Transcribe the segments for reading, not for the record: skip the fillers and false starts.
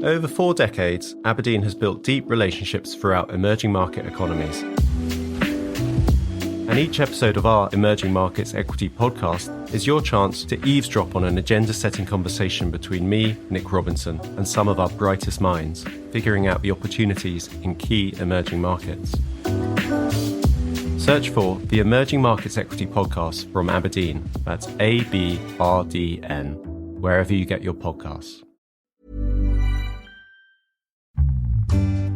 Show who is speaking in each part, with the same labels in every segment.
Speaker 1: Over 4 decades, Aberdeen has built deep relationships throughout emerging market economies. And each episode of our Emerging Markets Equity podcast is your chance to eavesdrop on an agenda-setting conversation between me, Nick Robinson, and some of our brightest minds, figuring out the opportunities in key emerging markets. Search for the Emerging Markets Equity podcast from Aberdeen. That's ABRDN, wherever you get your podcasts.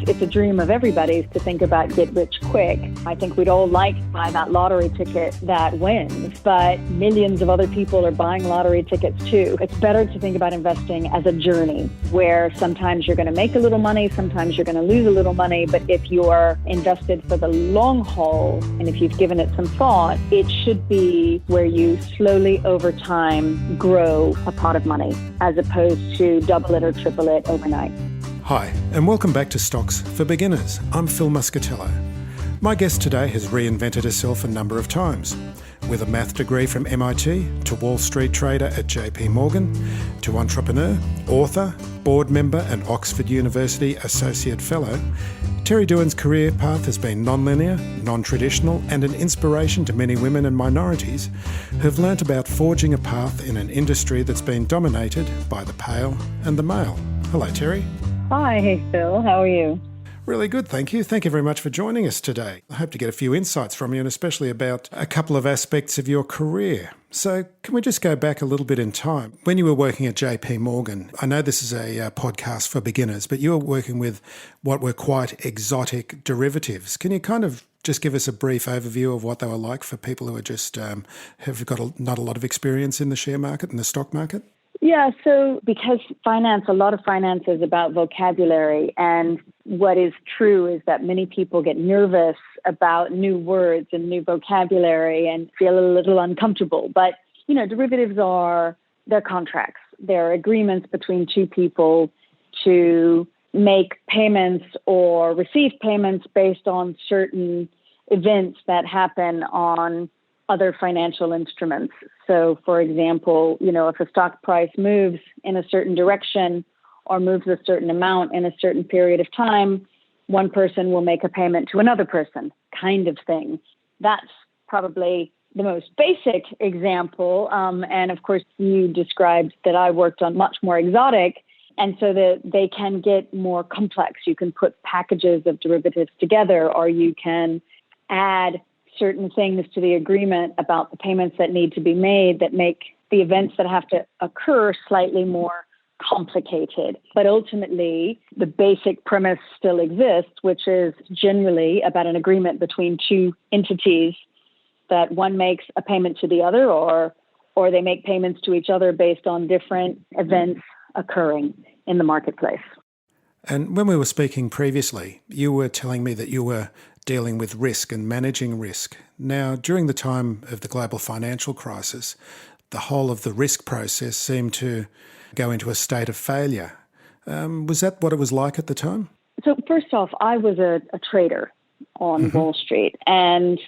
Speaker 2: It's a dream of everybody's to think about get rich quick. I think we'd all like to buy that lottery ticket that wins, but millions of other people are buying lottery tickets too. It's better to think about investing as a journey where sometimes you're going to make a little money, sometimes you're going to lose a little money, but if you're invested for the long haul and if you've given it some thought, it should be where you slowly over time grow a pot of money as opposed to double it or triple it overnight.
Speaker 3: Hi, and welcome back to Stocks for Beginners. I'm Phil Muscatello. My guest today has reinvented herself a number of times. With a math degree from MIT, to Wall Street trader at JP Morgan, to entrepreneur, author, board member and Oxford University Associate Fellow, Terri Duhon's career path has been non-linear, non-traditional and an inspiration to many women and minorities who've learnt about forging a path in an industry that's been dominated by the pale and the male. Hello, Terri.
Speaker 2: Hi, hey Phil, how are you?
Speaker 3: Really good, thank you. Thank you very much for joining us today. I hope to get a few insights from you and especially about a couple of aspects of your career. So can we just go back a little bit in time? When you were working at JP Morgan, I know this is a podcast for beginners, but you were working with what were quite exotic derivatives. Can you kind of just give us a brief overview of what they were like for people who are just have got not a lot of experience in the share market and the stock market?
Speaker 2: Yeah, so because a lot of finance is about vocabulary, and what is true is that many people get nervous about new words and new vocabulary and feel a little uncomfortable. But, derivatives they're contracts. They're agreements between two people to make payments or receive payments based on certain events that happen on other financial instruments. So, for example, if a stock price moves in a certain direction or moves a certain amount in a certain period of time, one person will make a payment to another person, kind of thing. That's probably the most basic example. And of course, you described that I worked on much more exotic, and so that they can get more complex. You can put packages of derivatives together, or you can add certain things to the agreement about the payments that need to be made that make the events that have to occur slightly more complicated. But ultimately, the basic premise still exists, which is generally about an agreement between two entities that one makes a payment to the other or they make payments to each other based on different events occurring in the marketplace.
Speaker 3: And when we were speaking previously, you were telling me that you were dealing with risk and managing risk. Now, during the time of the global financial crisis, the whole of the risk process seemed to go into a state of failure. Was that what it was like at the time?
Speaker 2: So first off, I was a trader on Wall Street, and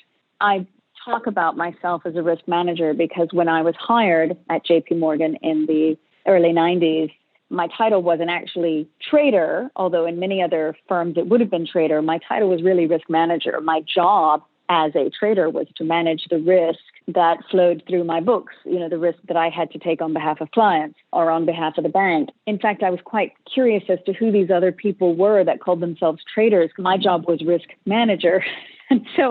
Speaker 2: I talk about myself as a risk manager because when I was hired at JP Morgan in the early 90s, my title wasn't actually trader, although in many other firms it would have been trader. My title was really risk manager. My job as a trader was to manage the risk that flowed through my books, the risk that I had to take on behalf of clients or on behalf of the bank. In fact, I was quite curious as to who these other people were that called themselves traders. My job was risk manager. And so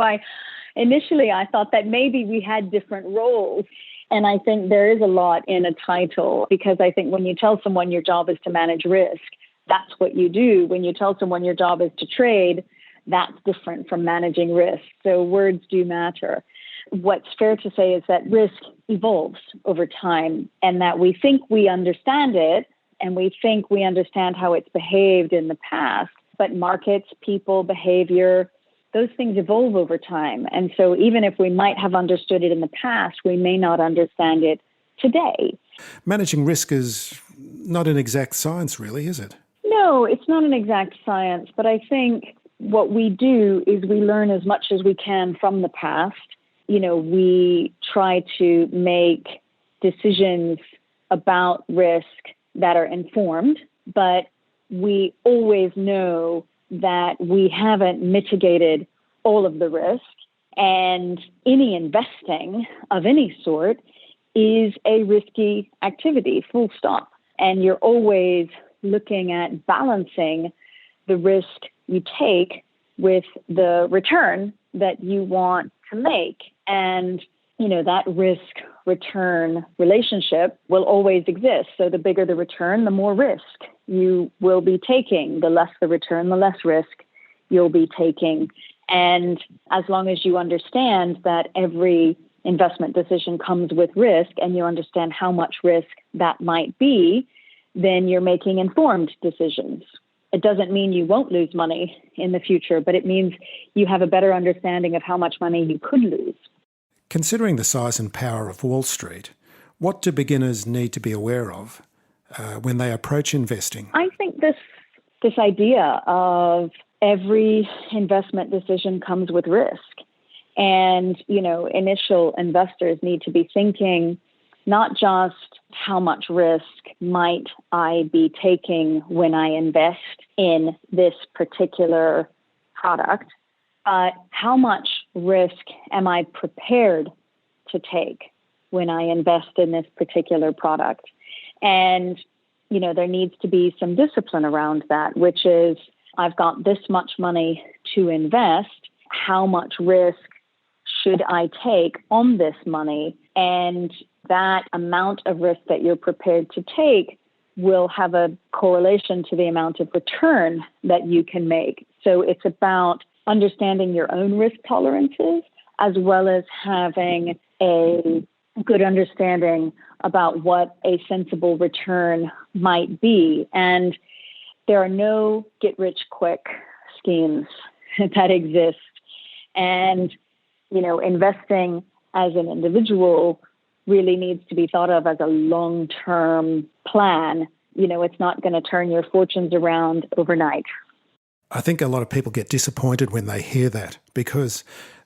Speaker 2: initially I thought that maybe we had different roles. And I think there is a lot in a title, because I think when you tell someone your job is to manage risk, that's what you do. When you tell someone your job is to trade, that's different from managing risk. So words do matter. What's fair to say is that risk evolves over time, and that we think we understand it and we think we understand how it's behaved in the past, but markets, people, behavior, those things evolve over time. And so even if we might have understood it in the past, we may not understand it today.
Speaker 3: Managing risk is not an exact science, really, is it?
Speaker 2: No, it's not an exact science. But I think what we do is we learn as much as we can from the past. We try to make decisions about risk that are informed, but we always know that we haven't mitigated all of the risk, and any investing of any sort is a risky activity, full stop. And you're always looking at balancing the risk you take with the return that you want to make. And, that risk-return relationship will always exist. So the bigger the return, the more risk you will be taking. The less the return, the less risk you'll be taking. And as long as you understand that every investment decision comes with risk and you understand how much risk that might be, then you're making informed decisions. It doesn't mean you won't lose money in the future, but it means you have a better understanding of how much money you could lose.
Speaker 3: Considering the size and power of Wall Street, what do beginners need to be aware of when they approach investing?
Speaker 2: I think this idea of every investment decision comes with risk. And, initial investors need to be thinking not just how much risk might I be taking when I invest in this particular product, but how much risk am I prepared to take when I invest in this particular product? And, there needs to be some discipline around that, which is I've got this much money to invest. How much risk should I take on this money? And that amount of risk that you're prepared to take will have a correlation to the amount of return that you can make. So it's about understanding your own risk tolerances, as well as having a good understanding about what a sensible return might be. And there are no get-rich-quick schemes that exist. And, investing as an individual really needs to be thought of as a long-term plan. It's not going to turn your fortunes around overnight.
Speaker 3: I think a lot of people get disappointed when they hear that, because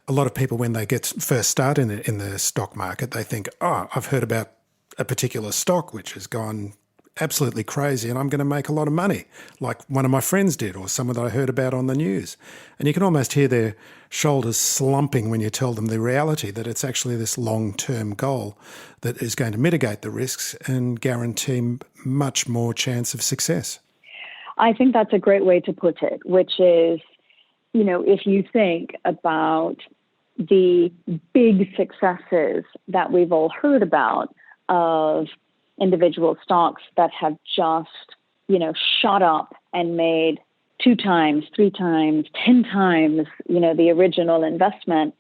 Speaker 3: a lot of people, when they get first started in the stock market, they think, I've heard about a particular stock which has gone absolutely crazy and I'm going to make a lot of money, like one of my friends did, or someone that I heard about on the news. And you can almost hear their shoulders slumping when you tell them the reality, that it's actually this long-term goal that is going to mitigate the risks and guarantee much more chance of success.
Speaker 2: I think that's a great way to put it, which is, if you think about the big successes that we've all heard about of individual stocks that have just, shot up and made 2 times, 3 times, 10 times, the original investment.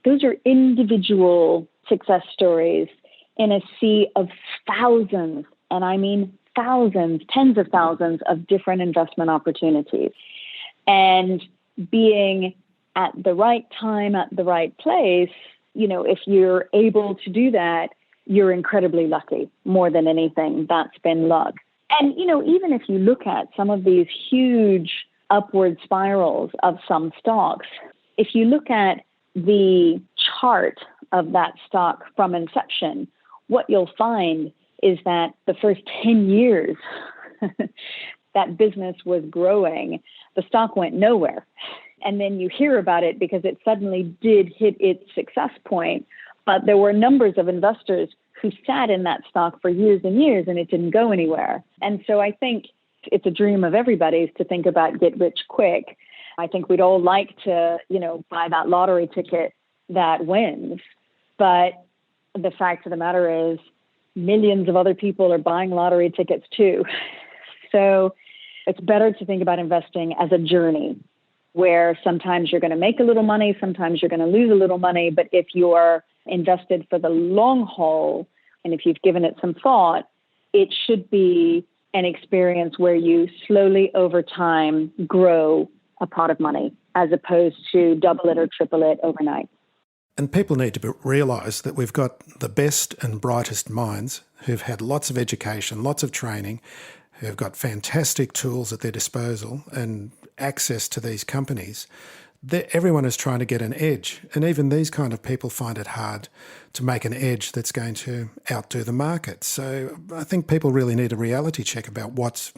Speaker 2: Those are individual success stories in a sea of thousands, and I mean thousands, tens of thousands of different investment opportunities. And being at the right time, at the right place, if you're able to do that, you're incredibly lucky. More than anything, that's been luck. And, even if you look at some of these huge upward spirals of some stocks, if you look at the chart of that stock from inception, what you'll find is that the first 10 years that business was growing, the stock went nowhere. And then you hear about it because it suddenly did hit its success point. But there were numbers of investors who sat in that stock for years and years and it didn't go anywhere. And so I think it's a dream of everybody's to think about get rich quick. I think we'd all like to, buy that lottery ticket that wins. But the fact of the matter is millions of other people are buying lottery tickets too. So it's better to think about investing as a journey where sometimes you're going to make a little money, sometimes you're going to lose a little money. But if you're invested for the long haul, and if you've given it some thought, it should be an experience where you slowly over time grow a pot of money as opposed to double it or triple it overnight.
Speaker 3: And people need to realise that we've got the best and brightest minds who've had lots of education, lots of training, who've got fantastic tools at their disposal and access to these companies everyone is trying to get an edge. And even these kind of people find it hard to make an edge that's going to outdo the market. So I think people really need a reality check about what's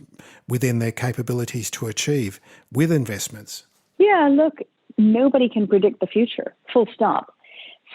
Speaker 3: within their capabilities to achieve with investments.
Speaker 2: Yeah, look, nobody can predict the future, full stop.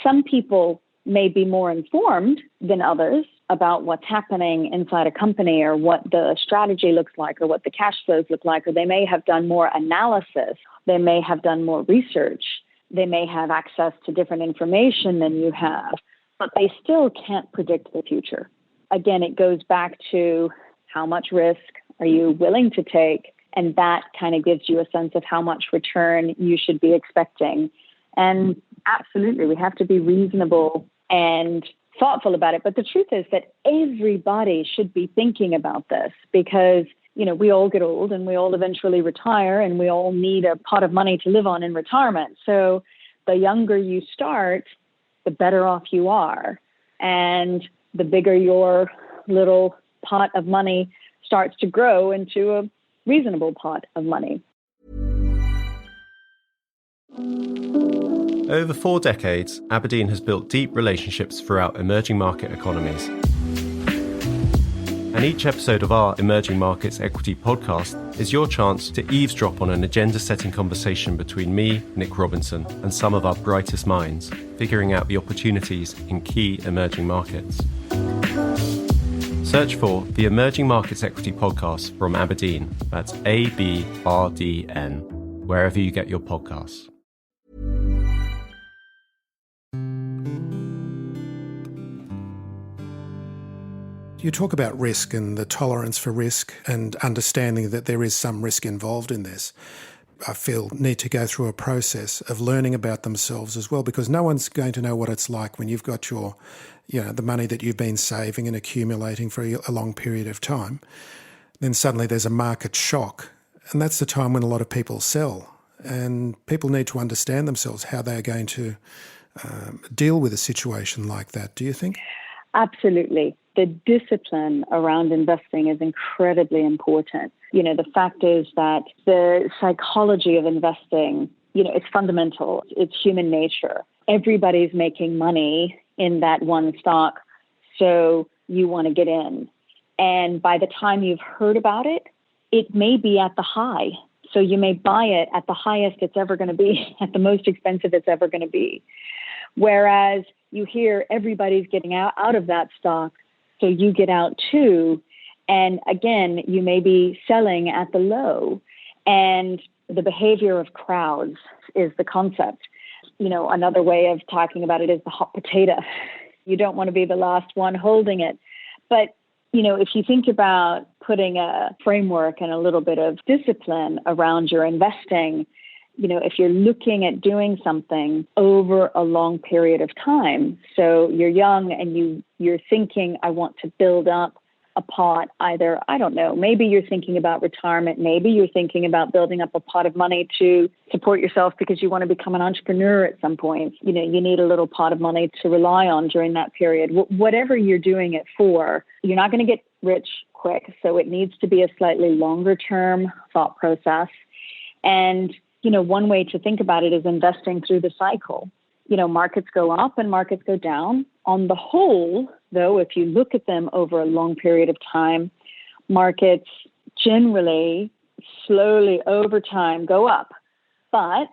Speaker 2: Some people may be more informed than others about what's happening inside a company or what the strategy looks like or what the cash flows look like, or they may have done more analysis. They may have done more research. They may have access to different information than you have, but they still can't predict the future. Again, it goes back to how much risk are you willing to take? And that kind of gives you a sense of how much return you should be expecting. And absolutely, we have to be reasonable and thoughtful about it. But the truth is that everybody should be thinking about this because, we all get old and we all eventually retire and we all need a pot of money to live on in retirement. So the younger you start, the better off you are. And the bigger your little pot of money starts to grow into a reasonable pot of money.
Speaker 1: Over 4 decades, Aberdeen has built deep relationships throughout emerging market economies. And each episode of our Emerging Markets Equity podcast is your chance to eavesdrop on an agenda-setting conversation between me, Nick Robinson, and some of our brightest minds, figuring out the opportunities in key emerging markets. Search for the Emerging Markets Equity podcast from Aberdeen, that's ABRDN, wherever you get your podcasts.
Speaker 3: You talk about risk and the tolerance for risk and understanding that there is some risk involved in this. I feel need to go through a process of learning about themselves as well, because no one's going to know what it's like when you've got your, the money that you've been saving and accumulating for a long period of time. Then suddenly there's a market shock, and that's the time when a lot of people sell. And people need to understand themselves how they're going to deal with a situation like that. Do you think?
Speaker 2: Absolutely. The discipline around investing is incredibly important. The fact is that the psychology of investing, it's fundamental. It's human nature. Everybody's making money in that one stock, so you want to get in. And by the time you've heard about it, it may be at the high. So you may buy it at the highest it's ever going to be, at the most expensive it's ever going to be. Whereas you hear everybody's getting out of that stock, so you get out too. And again, you may be selling at the low. And the behavior of crowds is the concept. Another way of talking about it is the hot potato. You don't want to be the last one holding it. But, if you think about putting a framework and a little bit of discipline around your investing, if you're looking at doing something over a long period of time, so you're young and you're thinking, I want to build up a pot, either, I don't know, maybe you're thinking about retirement, maybe you're thinking about building up a pot of money to support yourself because you want to become an entrepreneur at some point. You need a little pot of money to rely on during that period. Whatever you're doing it for, you're not going to get rich quick. So it needs to be a slightly longer term thought process. And one way to think about it is investing through the cycle. Markets go up and markets go down. On the whole, though, if you look at them over a long period of time, markets generally, slowly over time go up. But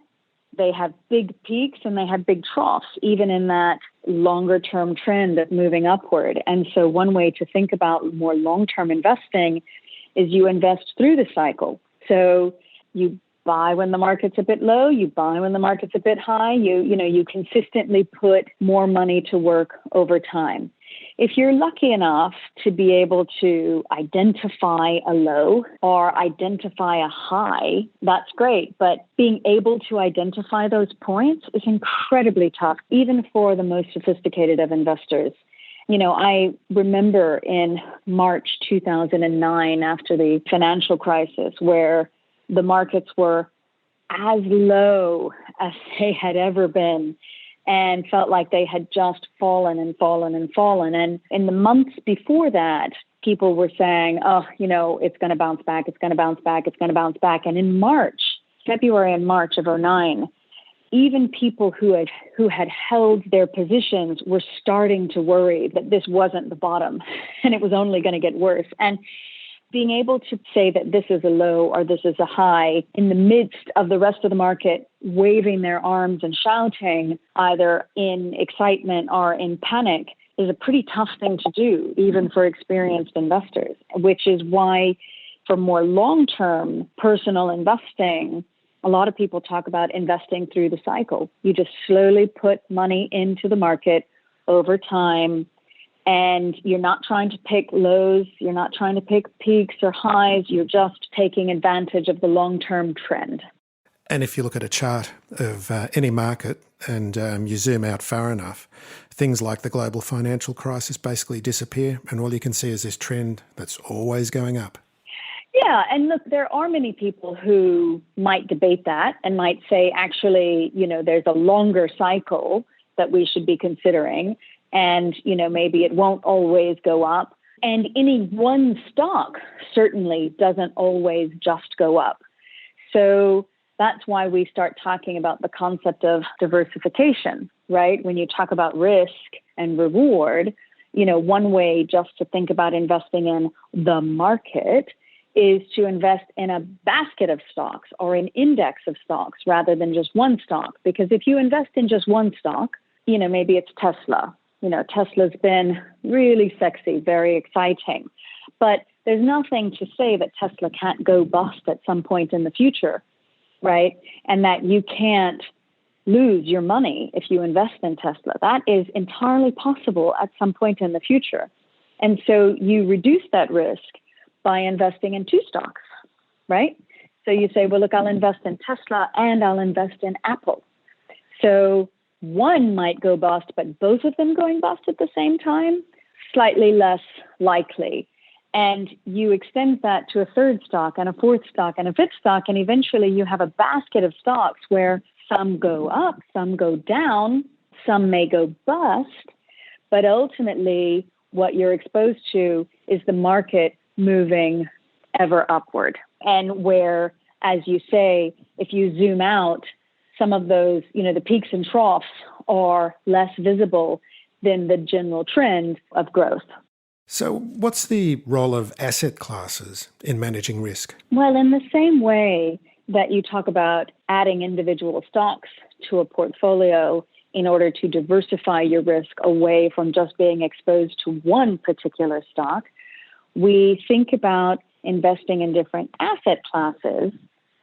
Speaker 2: they have big peaks and they have big troughs, even in that longer term trend of moving upward. And so one way to think about more long-term investing is you invest through the cycle. So you buy when the market's a bit low, you buy when the market's a bit high, you consistently put more money to work over time. If you're lucky enough to be able to identify a low or identify a high, that's great. But being able to identify those points is incredibly tough, even for the most sophisticated of investors. I remember in March 2009, after the financial crisis, where the markets were as low as they had ever been and felt like they had just fallen and fallen and fallen. And in the months before that, people were saying, it's going to bounce back, it's going to bounce back, it's going to bounce back. And in February and March of 2009, even people who had held their positions were starting to worry that this wasn't the bottom and it was only going to get worse. And being able to say that this is a low or this is a high in the midst of the rest of the market waving their arms and shouting either in excitement or in panic is a pretty tough thing to do, even for experienced investors, which is why for more long-term personal investing, a lot of people talk about investing through the cycle. You just slowly put money into the market over time, and you're not trying to pick lows, you're not trying to pick peaks or highs, you're just taking advantage of the long-term trend.
Speaker 3: And if you look at a chart of any market and you zoom out far enough, things like the global financial crisis basically disappear, and all you can see is this trend that's always going up.
Speaker 2: Yeah, and look, there are many people who might debate that and might say, actually, there's a longer cycle that we should be considering. And, maybe it won't always go up. And any one stock certainly doesn't always just go up. So that's why we start talking about the concept of diversification, right? When you talk about risk and reward, one way just to think about investing in the market is to invest in a basket of stocks or an index of stocks rather than just one stock. Because if you invest in just one stock, maybe it's Tesla. Tesla's been really sexy, very exciting. But there's nothing to say that Tesla can't go bust at some point in the future, right? And that you can't lose your money if you invest in Tesla. That is entirely possible at some point in the future. And so you reduce that risk by investing in two stocks, right? So you say, well, look, I'll invest in Tesla and I'll invest in Apple. So one might go bust, but both of them going bust at the same time, slightly less likely. And you extend that to a third stock and a fourth stock and a fifth stock, and eventually you have a basket of stocks where some go up, some go down, some may go bust, but ultimately what you're exposed to is the market moving ever upward. And where, as you say, if you zoom out, some of those, the peaks and troughs are less visible than the general trend of growth.
Speaker 3: So what's the role of asset classes in managing risk?
Speaker 2: Well, in the same way that you talk about adding individual stocks to a portfolio in order to diversify your risk away from just being exposed to one particular stock, we think about investing in different asset classes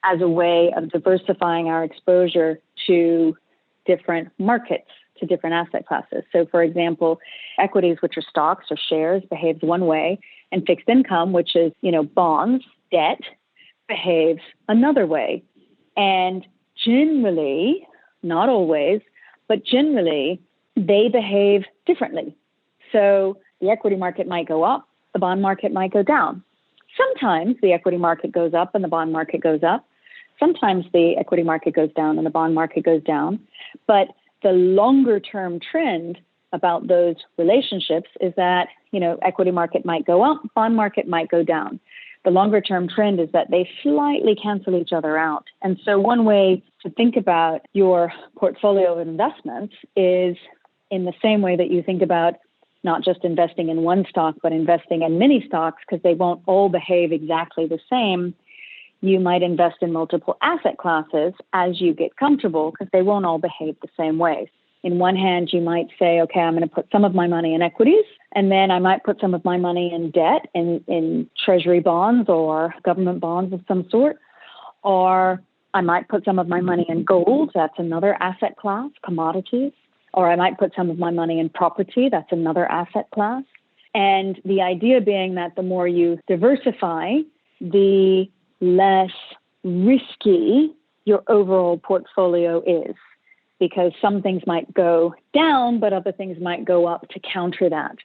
Speaker 2: as a way of diversifying our exposure to different markets, to different asset classes. So, for example, equities, which are stocks or shares, behaves one way, and fixed income, which is, bonds, debt, behaves another way. And generally, not always, but generally, they behave differently. So the equity market might go up, the bond market might go down. Sometimes the equity market goes up and the bond market goes up. Sometimes the equity market goes down and the bond market goes down. But the longer term trend about those relationships is that, equity market might go up, bond market might go down. The longer term trend is that they slightly cancel each other out. And so one way to think about your portfolio of investments is in the same way that you think about not just investing in one stock, but investing in many stocks, because they won't all behave exactly the same. You might invest in multiple asset classes as you get comfortable, because they won't all behave the same way. In one hand, you might say, okay, I'm going to put some of my money in equities, and then I might put some of my money in debt, in treasury bonds or government bonds of some sort. Or I might put some of my money in gold. That's another asset class, commodities. Or I might put some of my money in property. That's another asset class. And the idea being that the more you diversify, the less risky your overall portfolio is, because some things might go down, but other things might go up to counter that.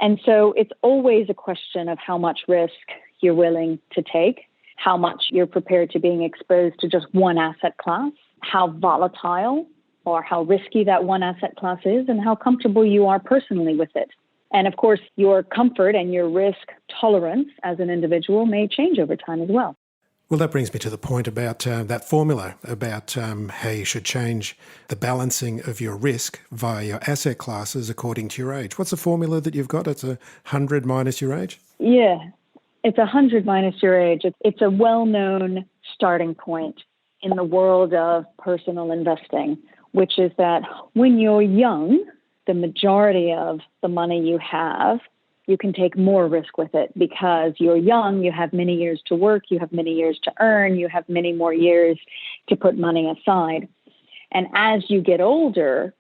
Speaker 2: And so it's always a question of how much risk you're willing to take, how much you're prepared to being exposed to just one asset class, how volatile or how risky that one asset class is, and how comfortable you are personally with it. And of course, your comfort and your risk tolerance as an individual may change over time as well.
Speaker 3: Well, that brings me to the point about that formula, about how you should change the balancing of your risk via your asset classes according to your age. What's the formula that you've got? It's 100 minus your age?
Speaker 2: Yeah, it's 100 minus your age. It's a well-known starting point in the world of personal investing, which is that when you're young, the majority of the money you have, you can take more risk with it because you're young, you have many years to work, you have many years to earn, you have many more years to put money aside. And as you get older,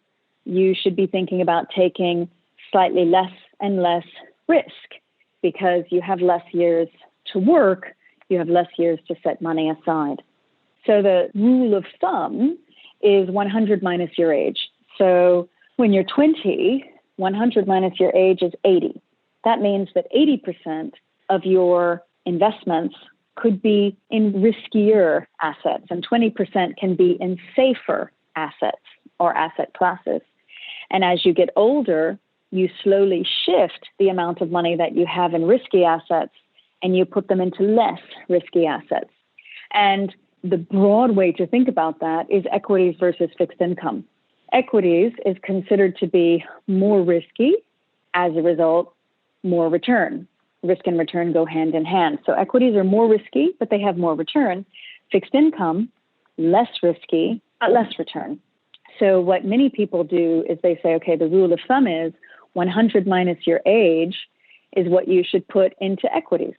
Speaker 2: you should be thinking about taking slightly less and less risk because you have less years to work, you have less years to set money aside. So the rule of thumb is 100 minus your age. So when you're 20, 100 minus your age is 80. That means that 80% of your investments could be in riskier assets and 20% can be in safer assets or asset classes. And as you get older, you slowly shift the amount of money that you have in risky assets and you put them into less risky assets. And the broad way to think about that is equities versus fixed income. Equities is considered to be more risky. As a result, more return. Risk and return go hand in hand. So equities are more risky, but they have more return. Fixed income, less risky, but less return. So what many people do is they say, okay, the rule of thumb is 100 minus your age is what you should put into equities.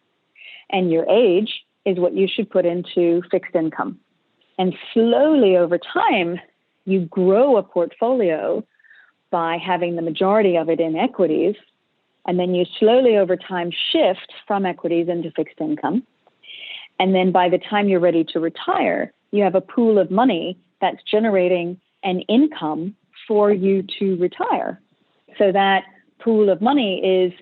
Speaker 2: And your age is what you should put into fixed income. And slowly over time, you grow a portfolio by having the majority of it in equities. And then you slowly over time shift from equities into fixed income. And then by the time you're ready to retire, you have a pool of money that's generating an income for you to retire. So that pool of money is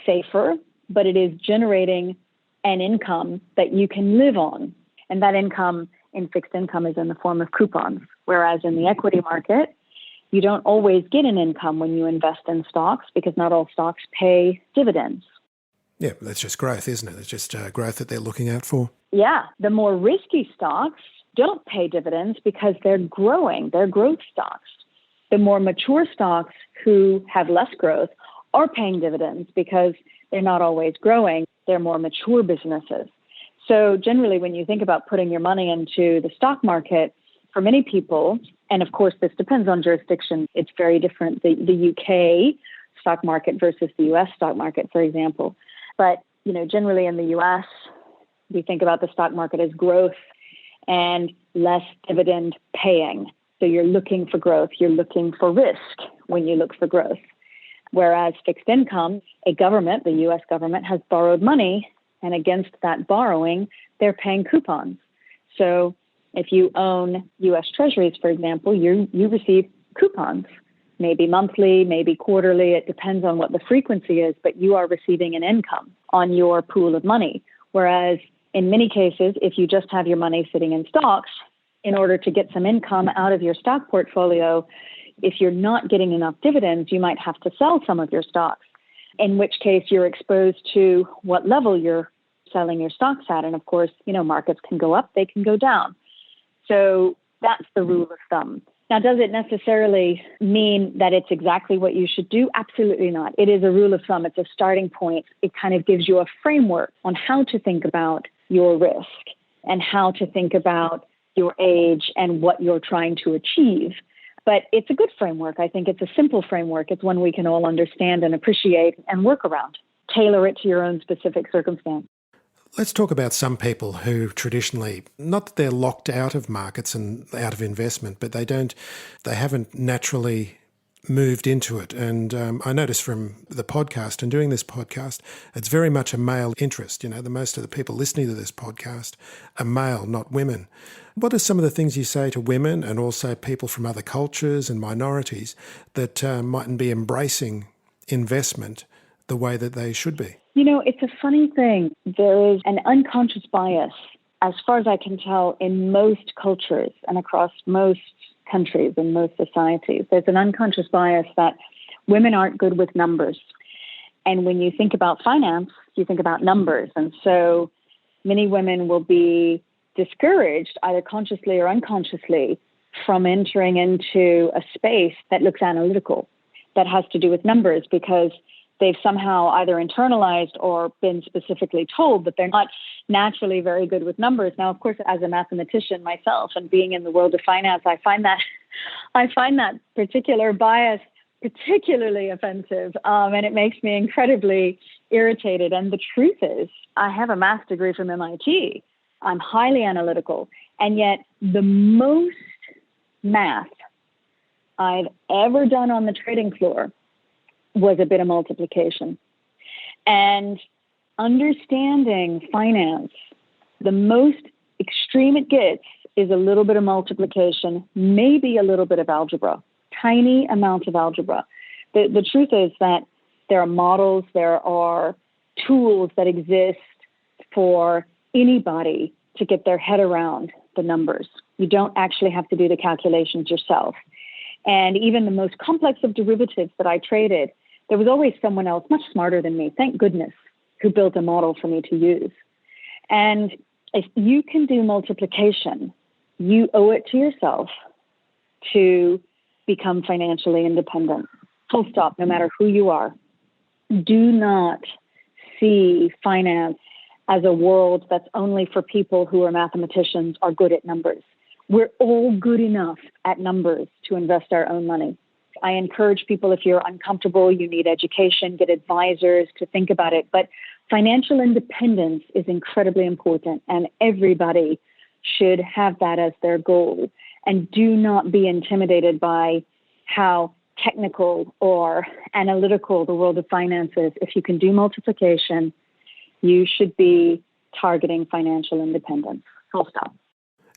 Speaker 2: safer, but it is generating an income that you can live on. And that income in fixed income is in the form of coupons. Whereas in the equity market, you don't always get an income when you invest in stocks because not all stocks pay dividends.
Speaker 3: Yeah, that's just growth, isn't it? It's just growth that they're looking out for.
Speaker 2: Yeah, the more risky stocks don't pay dividends because they're growing. They're growth stocks. The more mature stocks who have less growth are paying dividends because they're not always growing. They're more mature businesses. So generally, when you think about putting your money into the stock market, for many people, and of course, this depends on jurisdiction, it's very different, the UK stock market versus the US stock market, for example. But, generally in the US, we think about the stock market as growth and less dividend paying. So you're looking for growth, you're looking for risk when you look for growth. Whereas fixed income, a government, the US government, has borrowed money, and against that borrowing, they're paying coupons. So if you own US Treasuries, for example, you receive coupons, maybe monthly, maybe quarterly. It depends on what the frequency is, but you are receiving an income on your pool of money. Whereas in many cases, if you just have your money sitting in stocks, in order to get some income out of your stock portfolio, if you're not getting enough dividends, you might have to sell some of your stocks, in which case you're exposed to what level you're selling your stocks at. And of course, markets can go up, they can go down. So that's the rule of thumb. Now, does it necessarily mean that it's exactly what you should do? Absolutely not. It is a rule of thumb. It's a starting point. It kind of gives you a framework on how to think about your risk and how to think about your age and what you're trying to achieve. But it's a good framework. I think it's a simple framework. It's one we can all understand and appreciate and work around. Tailor it to your own specific circumstance.
Speaker 3: Let's talk about some people who traditionally, not that they're locked out of markets and out of investment, but they haven't naturally moved into it. And I noticed from the podcast and doing this podcast, it's very much a male interest. The most of the people listening to this podcast are male, not women. What are some of the things you say to women and also people from other cultures and minorities that mightn't be embracing investment the way that they should be?
Speaker 2: It's a funny thing. There is an unconscious bias, as far as I can tell, in most cultures and across most countries and most societies. There's an unconscious bias that women aren't good with numbers. And when you think about finance, you think about numbers. And so many women will be discouraged, either consciously or unconsciously, from entering into a space that looks analytical, that has to do with numbers, because they've somehow either internalized or been specifically told that they're not naturally very good with numbers. Now, of course, as a mathematician myself and being in the world of finance, I find that particular bias particularly offensive, and it makes me incredibly irritated. And the truth is, I have a math degree from MIT. I'm highly analytical, and yet the most math I've ever done on the trading floor was a bit of multiplication. And understanding finance, the most extreme it gets is a little bit of multiplication, maybe a little bit of algebra, tiny amounts of algebra. The truth is that there are models, there are tools that exist for anybody to get their head around the numbers. You don't actually have to do the calculations yourself. And even the most complex of derivatives that I traded, there was always someone else much smarter than me, thank goodness, who built a model for me to use. And if you can do multiplication, you owe it to yourself to become financially independent. Full stop, no matter who you are. Do not see finance as a world that's only for people who are mathematicians or good at numbers. We're all good enough at numbers to invest our own money. I encourage people, if you're uncomfortable, you need education, get advisors to think about it. But financial independence is incredibly important, and everybody should have that as their goal. And do not be intimidated by how technical or analytical the world of finance is. If you can do multiplication, you should be targeting financial independence. Full stop.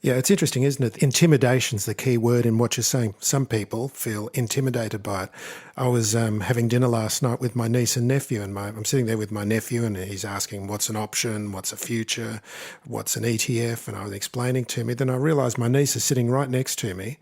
Speaker 3: Yeah, it's interesting, isn't it? Intimidation's the key word in what you're saying. Some people feel intimidated by it. I was having dinner last night with my niece and nephew, and I'm sitting there with my nephew, and he's asking, what's an option, what's a future, what's an ETF, and I was explaining to me. Then I realised my niece is sitting right next to me,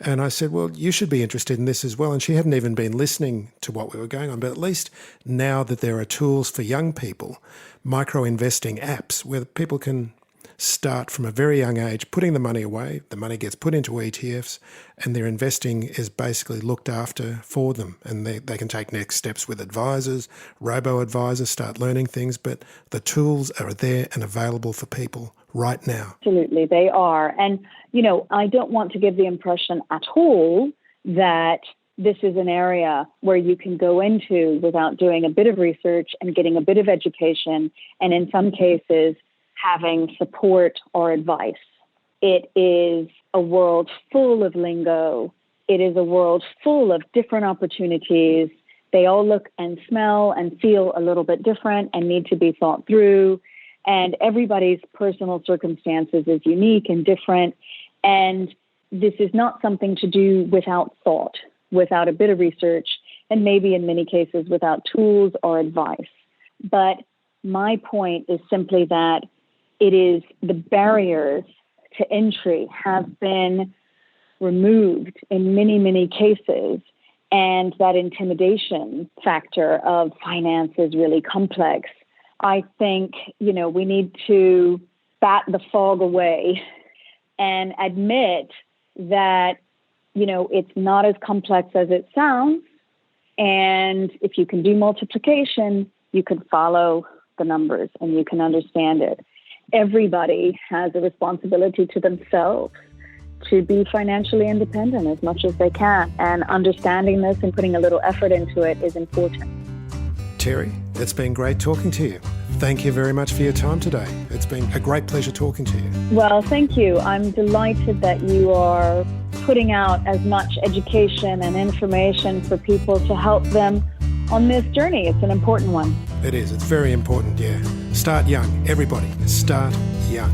Speaker 3: and I said, well, you should be interested in this as well. And she hadn't even been listening to what we were going on, but at least now that there are tools for young people, micro-investing apps where people can start from a very young age, putting the money away, the money gets put into ETFs, and their investing is basically looked after for them. And they can take next steps with advisors, robo-advisors, start learning things, but the tools are there and available for people right now.
Speaker 2: Absolutely, they are. And, I don't want to give the impression at all that this is an area where you can go into without doing a bit of research and getting a bit of education, and in some cases, having support or advice. It is a world full of lingo. It is a world full of different opportunities. They all look and smell and feel a little bit different and need to be thought through. And everybody's personal circumstances is unique and different. And this is not something to do without thought, without a bit of research, and maybe in many cases without tools or advice. But my point is simply that it is the barriers to entry have been removed in many, many cases. And that intimidation factor of finance is really complex. I think, we need to bat the fog away and admit that, it's not as complex as it sounds. And if you can do multiplication, you can follow the numbers and you can understand it. Everybody has a responsibility to themselves to be financially independent as much as they can. And understanding this and putting a little effort into it is important.
Speaker 3: Terri, it's been great talking to you. Thank you very much for your time today. It's been a great pleasure talking to you.
Speaker 2: Well, thank you. I'm delighted that you are putting out as much education and information for people to help them on this journey. It's an important one.
Speaker 3: It is. It's very important, yeah. Start young. Everybody, start young.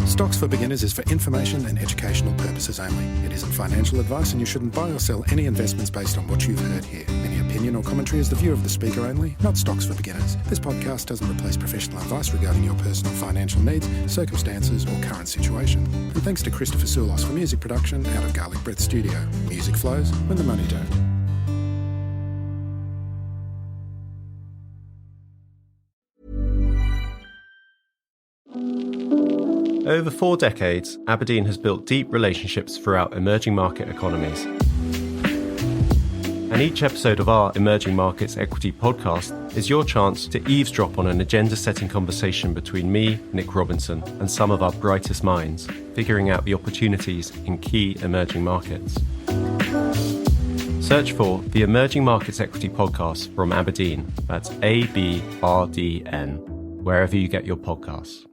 Speaker 3: Stocks for Beginners is for information and educational purposes only. It isn't financial advice, and you shouldn't buy or sell any investments based on what you've heard here. Any opinion or commentary is the view of the speaker only, not Stocks for Beginners. This podcast doesn't replace professional advice regarding your personal financial needs, circumstances, or current situation. And thanks to Christopher Soulos for music production out of Garlic Breath Studio. Music flows when the money don't.
Speaker 1: Over 4 decades, Aberdeen has built deep relationships throughout emerging market economies. And each episode of our Emerging Markets Equity podcast is your chance to eavesdrop on an agenda-setting conversation between me, Nick Robinson, and some of our brightest minds, figuring out the opportunities in key emerging markets. Search for the Emerging Markets Equity podcast from Aberdeen. That's ABRDN, wherever you get your podcasts.